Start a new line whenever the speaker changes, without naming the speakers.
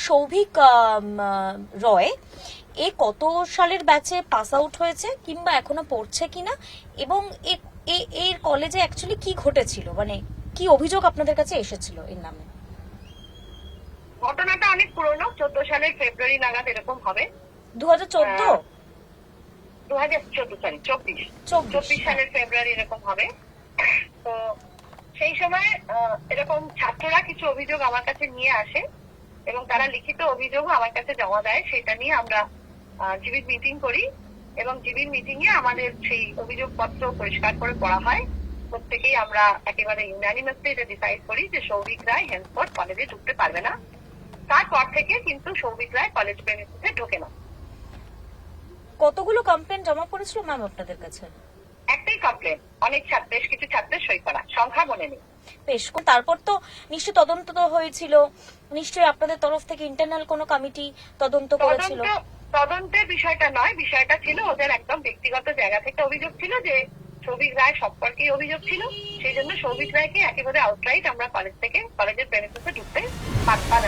সৌভিক রয় এ কত সালের ব্যাচে পাস আউট হয়েছে কিংবা এখনো পড়ছে কিনা, এবং এর কলেজে অ্যাকচুয়ালি কি ঘটেছিল, মানে কি অভিযোগ আপনাদের কাছে এসেছিল এর নামে?
ঘটনাটা অনেক পুরনো, 14 সালের ফেব্রুয়ারি নাগাদ এরকম হবে।
2014
24 সালের ফেব্রুয়ারি এরকম হবে। তো সেই সময় এরকম ছাত্ররা কিছু অভিযোগ আমার কাছে নিয়ে আসে এবং তারা লিখিত অভিযোগও আমার কাছে জমা দেয়। সেটা নিয়ে আমরা জিবির মিটিং করি এবং জিবির মিটিং এ আমাদের সেই অভিযোগপত্র পরিষ্কার করে পড়া হয়। প্রত্যেকেই আমরা একেবারে ইউনানিমাসলি এটা ডিসাইড করি যে সৌভিক রায় হেন্সফোর্থ কলেজে ঢুকতে পারবে না। তারপর থেকে কিন্তু সৌভিক রায় কলেজ প্রেমিসিসে ঢোকে না।
কতগুলো কমপ্লেন জমা পড়েছিল ম্যাম আপনাদের কাছে?
একটাই কমপ্লেন, অনেক বেশ কিছু ছাত্রের সই করা, সংখ্যা মনে নেই।
বেশ, তারপর তো নিশ্চয়ই তদন্ত তো হয়েছিল, নিশ্চয়ই আপনাদের তরফ থেকে ইন্টারনাল কোনো কমিটি তদন্ত করেছিল?
তদন্তের বিষয়টা নয়, বিষয়টা ছিল ওদের একদম ব্যক্তিগত জায়গা থেকে অভিযোগ ছিল যে সৌভিক রায় সম্পর্কে অভিযোগ ছিল। সেই জন্য সৌভিক রায়কে একেবারে আউটরাইট আমরা কলেজ থেকে কলেজের প্রেমিসিসে ঢুকতে পারতাম